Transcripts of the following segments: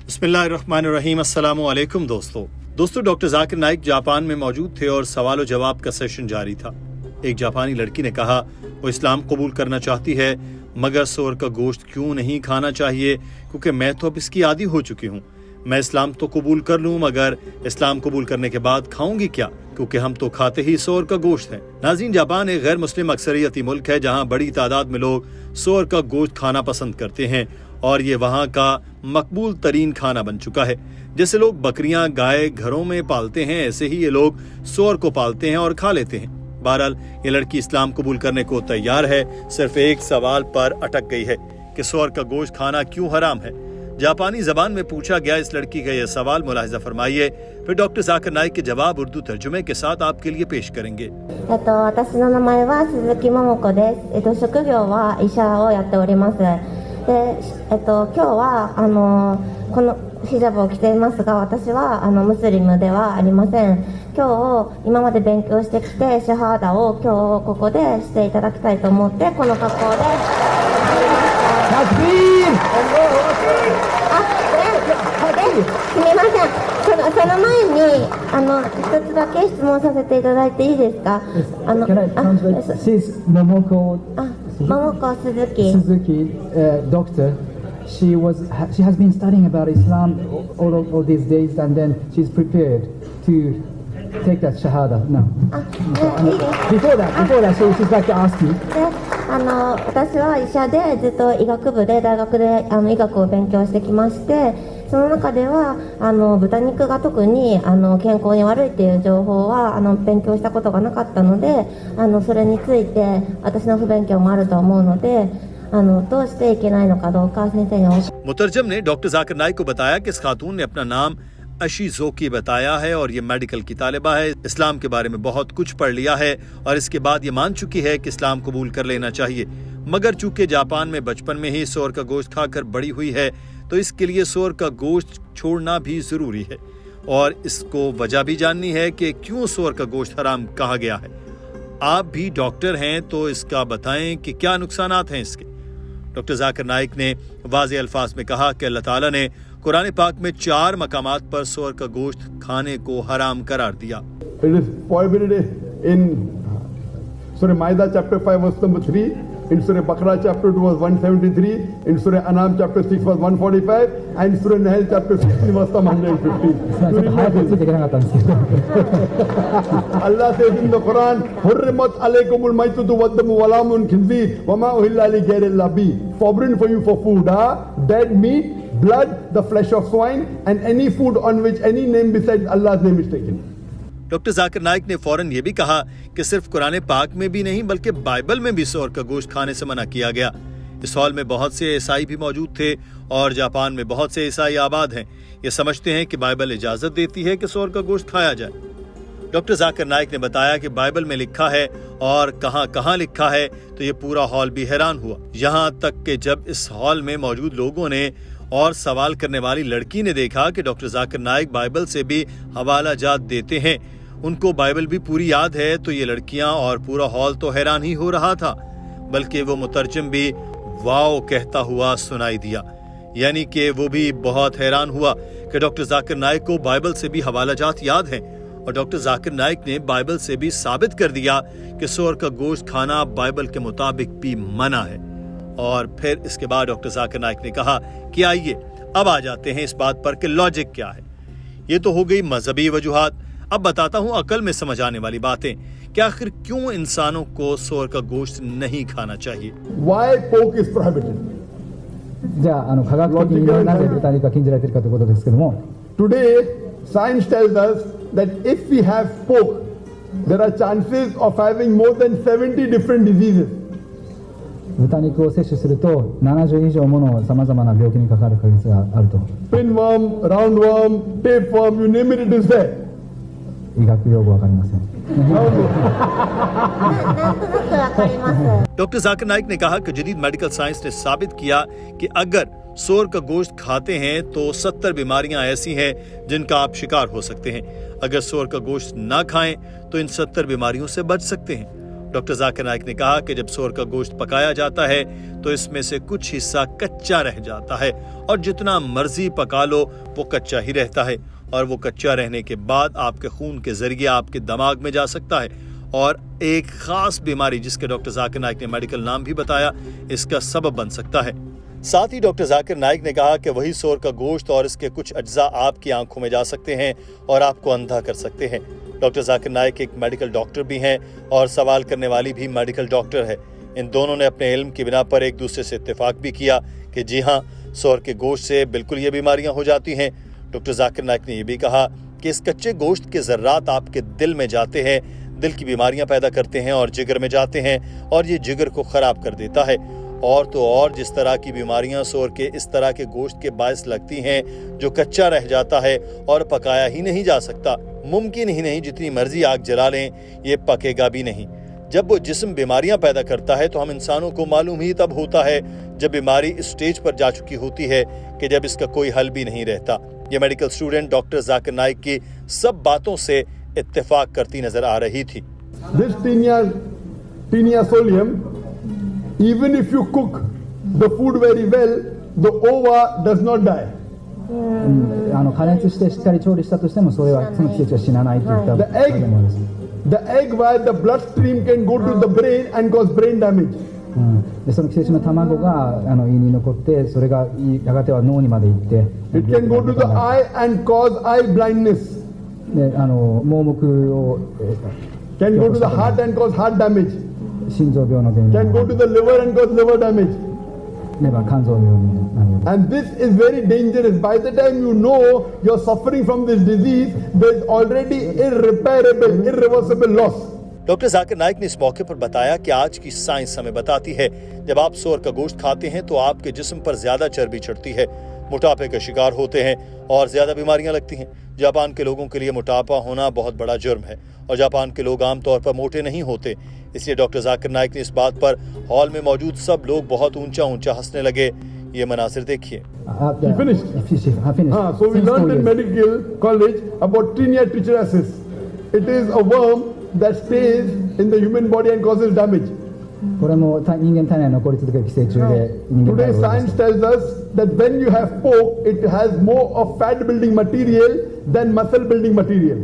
बिस्मिल्लाहिर्रहमानिर्रहीम। अस्सलामु अलैकुम दोस्तों डॉक्टर जाकिर नाइक जापान में मौजूद थे और सवाल जवाब का सेशन जारी था। एक जापानी लड़की ने कहा वो इस्लाम कबूल करना चाहती है मगर सूअर का गोश्त क्यों नहीं खाना चाहिए, क्योंकि मैं तो अब इसकी आदी हो चुकी हूँ। मैं इस्लाम तो कबूल कर लूँ मगर इस्लाम कबूल करने के बाद खाऊंगी क्या, क्योंकि हम तो खाते ही सूअर का गोश्त हैं। नाज़रीन, जापान एक गैर मुस्लिम अक्सरियती मुल्क है जहाँ बड़ी तादाद में लोग सूअर का गोश्त खाना पसंद करते हैं और ये वहाँ का मकबूल तरीन खाना बन चुका है। जैसे लोग बकरियां गाय घरों में पालते हैं, ऐसे ही ये लोग सूअर को पालते हैं और खा लेते हैं। बहरहाल ये लड़की इस्लाम कबूल करने को तैयार है, सिर्फ एक सवाल पर अटक गई है कि सूअर का गोश्त खाना क्यों हराम है। जापानी जबान में पूछा गया इस लड़की का यह सवाल मुलाहिजा फरमाइए, फिर डॉक्टर जाकिर नाइक के जवाब उर्दू तर्जुमे के साथ आपके लिए पेश करेंगे। 私の名前は鈴木桃子です。職業は医者をやっております。で、今日はこのヒジャブを着ていますが、私はムスリムではありません。今まで勉強してきてシャハーダを今日ここでしていただきたいと思ってこの格好で。すみません。その前に一つだけ質問させていただいていいですか。She's Momoko. 桃子鈴木。Doctor. She has been studying about Islam all these days, and then she's prepared to take that shahada now. Before that, she's like to ask you. 私は医者でずっと医学部で大学で医学を勉強してきまして、その中では豚肉が特に健康に悪いっていう情報は勉強したことがなかったので、それについて私の不勉強もあると思うので、どうしていけないのかどうか先生に。मुतरजम ने डॉक्टर जाकिर नाइक को बताया कि इस खातून ने अपना नाम अशी जोकी बताया है और ये मेडिकल की तालिबा है, इस्लाम के बारे में बहुत कुछ पढ़ लिया है और इसके बाद ये मान चुकी है कि इस्लाम कबूल कर लेना चाहिए। मगर चूंकि जापान में बचपन में ही सूअर का गोश्त खाकर बड़ी हुई है तो इसके लिए सूअर का गोश्त छोड़ना भी जरूरी है और इसको वजह भी जाननी है कि क्यों सूअर का गोश्त हराम कहा गया है। आप भी डॉक्टर हैं तो इसका बताएं कि क्या नुकसानात हैं इसके। डॉक्टर जाकिर नाइक ने वाज़े अल्फाज में कहा कि अल्लाह ताला ने कुरान पाक में 4 मकामात पर सूअर का गोश्त खाने को हराम करार दिया। It is prohibited in Surah Maida chapter 5 verse number 3, in Surah Baqarah chapter 2 verse 173, in Surah Anam chapter 6 verse 145, and Surah Nahl chapter 16 verse 150. Allah says in the Quran, "Hurrimat alaykumul maytatu wad-damu wa lahmul khinzir wa ma uhilla li ghayrillah bi." Forbidden for you for food, dead meat, blood, the flesh of swine, and any food on which any name besides Allah's name is taken. Doctor Zakir Naik ने फौरन ये भी कहा कि सिर्फ कुरान पाक में भी नहीं बल्कि बाइबल में भी सूअर का गोश्त खाने से मना किया गया। इस हॉल में बहुत से ईसाई भी मौजूद थे और जापान में बहुत से ईसाई आबाद हैं। ये समझते हैं कि बाइबल इजाजत देती है कि सूअर का गोश्त खाया जाए। डॉक्टर जाकिर नाइक ने बताया कि बाइबल में लिखा है और कहाँ लिखा है, तो ये पूरा हॉल भी हैरान हुआ। यहाँ तक कि जब इस हॉल में मौजूद लोगों ने और सवाल करने वाली लड़की ने देखा कि डॉक्टर जाकिर नाइक बाइबल से भी हवाला जात देते हैं, उनको बाइबल भी पूरी याद है, तो ये लड़कियां और पूरा हॉल तो हैरान ही हो रहा था, बल्कि वो मुतरजम भी वाओ कहता हुआ सुनाई दिया। यानी कि वो भी बहुत हैरान हुआ कि डॉक्टर जाकिर नाइक को बाइबल से भी हवाला जात याद है और डॉक्टर जाकिर नाइक ने बाइबल से भी साबित कर दिया कि सूअर का गोश्त खाना बाइबल के मुताबिक भी मना है। और फिर इसके बाद डॉक्टर जाकिर नाइक ने कहा कि आइए अब आ जाते हैं इस बात पर कि लॉजिक क्या है। ये तो हो गई मजहबी वजूहात, अब बताता हूँ अकल में समझ आने वाली बातें कि आखिर क्यों इंसानों को सूअर का गोश्त नहीं खाना चाहिए। Why pork is prohibited? じゃあ科学的になぜ豚肉が禁じられているかということですけども。Today, science tells us that if we have pork, there are chances of having more than 70 different diseases. 豚肉を摂取すると70以上ものさまざまな病気にかかる確率があると。Pinworm, roundworm, tapeworm, you name it, it is there. 医学用語わかりません。なんとなくわかります。 doctor Zakir Naik ने कहा कि जदीद medical science ने साबित किया कि अगर सूअर का गोश्त खाते हैं तो 70 बीमारियां ऐसी हैं जिनका आप शिकार हो सकते हैं। अगर सूअर का गोश्त ना खाएं तो इन 70 बीमारियों से बच सकते हैं। डॉक्टर जाकिर नाइक ने कहा कि जब सूअर का गोश्त पकाया जाता है तो इसमें से कुछ हिस्सा कच्चा रह जाता है और जितना मर्जी पका लो वो कच्चा ही रहता है और वो कच्चा रहने के बाद आपके खून के जरिए आपके दिमाग में जा सकता है और एक खास बीमारी जिसके डॉक्टर जाकिर नाइक ने मेडिकल नाम भी बताया इसका सबब बन सकता है। साथ ही डॉक्टर जाकिर नाइक ने कहा कि वही सूअर का गोश्त और इसके कुछ अज्जा आपकी आंखों में जा सकते हैं और आपको अंधा कर सकते हैं। डॉक्टर जाकिर नाइक एक मेडिकल डॉक्टर भी हैं और सवाल करने वाली भी मेडिकल डॉक्टर है। इन दोनों ने अपने इल्म की बिना पर एक दूसरे से इत्तेफाक भी किया कि जी हाँ, सूअर के गोश्त से बिल्कुल ये बीमारियां हो जाती हैं। डॉक्टर जाकिर नाइक ने यह भी कहा कि इस कच्चे गोश्त के जर्रात आपके दिल में जाते हैं, दिल की बीमारियां पैदा करते हैं और जिगर में जाते हैं और ये जिगर को खराब कर देता है। और तो और जिस तरह की बीमारियां सूअर के इस तरह के गोश्त के बायस लगती हैं जो कच्चा रह जाता है और पकाया ही नहीं जा सकता, मुमकिन ही नहीं जितनी मर्जी आग जला लें ये पकेगा भी नहीं। जब वो जिस्म बीमारियां पैदा करता है तो हम इंसानों को मालूम ही तब होता है जब बीमारी इस स्टेज पर जा चुकी होती है कि जब इसका कोई हल भी नहीं रहता। ये medical student doctor Zakir Naik की सब बातों से इत्तेफाक करती नजर आ रही थी। This tinea solium, even if you cook the food very well, the ova does not die. 加熱してしっかり調理したとしてもそれはその季節は死なないといった The 食べ物です。 the egg via the bloodstream can go to the brain and cause brain damage. でその寄生虫の卵が胃に残ってそれがやがては脳にまで行って It can go to the eye and cause eye blindness. で盲目を Can go to the heart and cause heart damage. 心臓病の原因 Can go to the liver and cause liver damage. レバー肝臓病になるようです。 And this is very dangerous. By the time you know you're suffering from this disease, there's already irreparable, irreversible loss. Doctor Zakir Naik ने इस मौके पर बताया कि आज की science हमें बताती है जब आप सूअर का गोश्त खाते हैं तो आपके जिस्म पर ज्यादा चर्बी चढ़ती है, मोटापे का शिकार होते हैं और ज्यादा बीमारियां लगती हैं। जापान के लोगों के लिए मोटापा होना बहुत बड़ा जुर्म है और जापान के लोग आमतौर पर मोटे नहीं होते। इसलिए डॉक्टर जाकिर नाइक ने इस बात पर हॉल में मौजूद सब लोग बहुत ऊंचा ऊंचा हंसने लगे। ये मनासिर देखिए। You finished? finished. So we learned in medical college about tinea trichinosis. It is a worm that stays in the human body and causes damage. これも人間体内に残り続ける寄生虫で人間体 Today を science tells us that when you have pork, it has more of fat building material than muscle building material.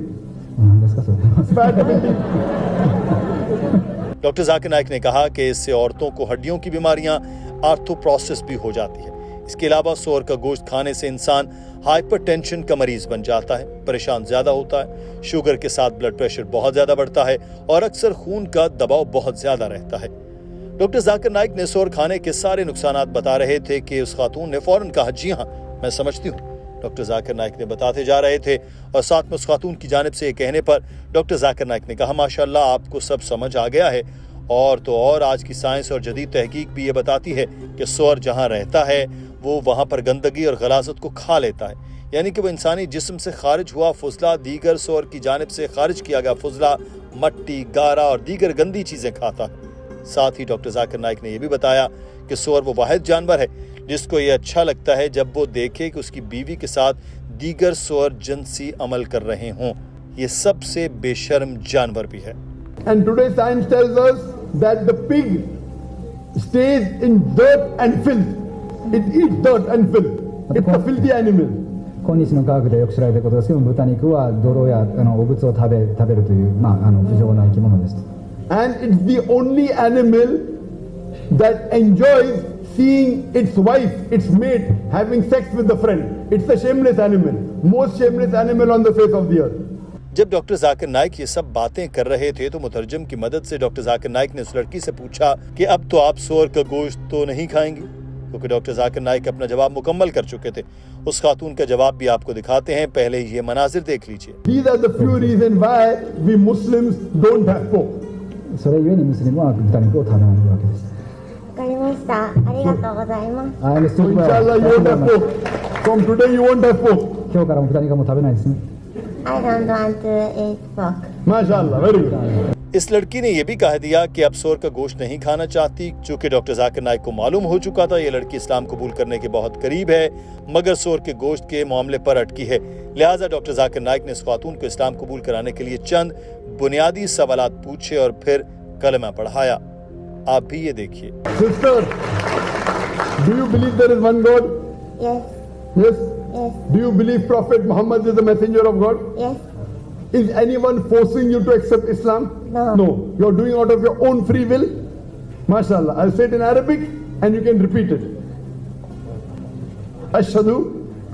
何ですかそれ Fat building. Doctor Zakir Naik ने कहा कि इससे औरतों को हड्डियों की बीमारियां आर्थोप्रोसिस भी हो जाती है। इसके अलावा सूअर का गोश्त खाने से इंसान हाइपरटेंशन का मरीज बन जाता है, परेशान ज्यादा होता है, शुगर के साथ ब्लड प्रेशर बहुत ज्यादा बढ़ता है और अक्सर खून का दबाव बहुत ज्यादा रहता है। डॉक्टर जाकिर नाइक ने सूअर खाने के सारे नुकसानात बता रहे थे कि उस खातून ने फौरन कहा, जी हाँ मैं समझती हूँ। डॉक्टर जाकिर नाइक ने बताते जा रहे थे और साथ में उस खातून की जानिब से ये कहने पर डॉक्टर जाकिर नाइक ने कहा, माशाल्लाह आपको सब समझ आ गया है। और तो और आज की साइंस और जदीद तहकीक भी ये बताती है कि सूअर जहाँ रहता है वो वहाँ पर गंदगी और गलाजत को खा लेता है, यानी कि वो इंसानी जिस्म से खारिज हुआ फुजला, दीगर सूअर की जानिब से खारिज किया गया फुजला, मट्टी, गारा और दीगर गंदी चीजें खाता है। साथ ही डॉक्टर जाकिर नाइक ने यह भी बताया कि सूअर वो वाहिद जानवर है जिसको ये अच्छा लगता है जब वो देखे कि उसकी बीवी के साथ दीगर सूअर जिनसी अमल कर रहे हों। ये सबसे बेशर्म जानवर भी है। And today science tells us that the pig stays in dirt and filth. It eats dirt and filth. It's a filthy animal. 今日の科学でよく知られていることですけども、豚肉は泥や汚物を食べるという、不浄な生き物です。 And it's the only animal that enjoys seeing its wife, its mate, having sex with a friend. It's a shameless animal. Most shameless animal on the face of the earth. जब doctor Zakir Naik ये सब बातें कर रहे थे तो मुतरजम की मदद से डॉक्टर जाकिर नाइक ने उस लड़की से पूछा कि अब तो आप सूअर का गोश्त तो नहीं खाएंगी, क्योंकि डॉक्टर जाकिर नाइक अपना जवाब मुकम्मल कर चुके थे। उस खातून का जवाब भी आपको दिखाते हैं, पहले ये मनाजिर देख लीजिए। These are the few reasons why we Muslims don't have pork. それゆえにムスリムは豚肉を食べないわけです。わかりました。ありがとうございます。So inshallah you won't have pork. From today you won't have pork. 今日からも豚肉はもう食べないですね。I don't want to eat pork. MashaAllah, very good. इस लड़की ने यह भी कह दिया कि अब सूअर का गोश्त नहीं खाना चाहती। चूंकि डॉक्टर जाकिर नाइक को मालूम हो चुका था ये लड़की इस्लाम कबूल करने के बहुत करीब है, मगर सूअर के गोश्त के मामले पर अटकी है। लिहाजा डॉक्टर जाकिर नाइक ने इस खातून को इस्लाम कबूल कराने के लिए चंद बुनियादी सवालात पूछे और फिर कलमा पढ़ाया। आप भी ये देखिए। Sister, do you believe there is one God? Yes, Yes. yes, Do you believe Prophet Muhammad is the messenger of God? yes. Is anyone forcing you to accept Islam? No. No. You're doing out of your own free will? MashaAllah. I'll say it in Arabic and you can repeat it. Ashhadu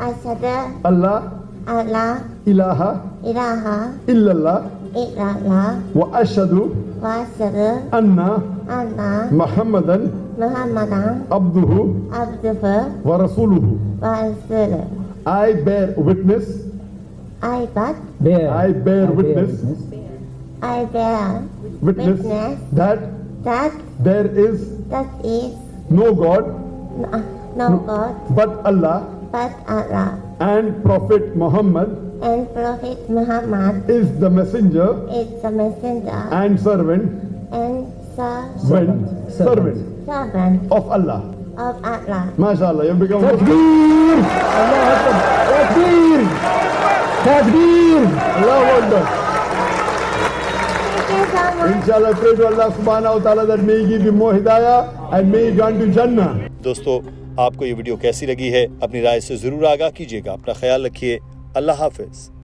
Asyhadu Allah alla ilaha ilaha illallah illallah wa ashhadu wa asyhadu anna anna Muhammadan Muhammadan abduhu abduhu wa rasuluhu. wa rasuluh. I bear witness. I bear witness. I bear Witness that that there is that is no God no God but Allah but Allah, and Prophet Muhammad and Prophet Muhammad is the messenger is the messenger and servant and servant of Allah. of Allah. MashaAllah, you have become Takbir! Allah Akbar! Takbir! Takbir! Allahu Akbar. Thank you so much. Inshallah, pray to Allah subhanahu wa ta'ala that may He give you more hidayah and may He grant you Jannah. दोस्तों, आपको ये video कैसी लगी है अपनी राय से जरूर आगाह कीजिएगा। अपना ख्याल रखिए। अल्लाह हाफिज।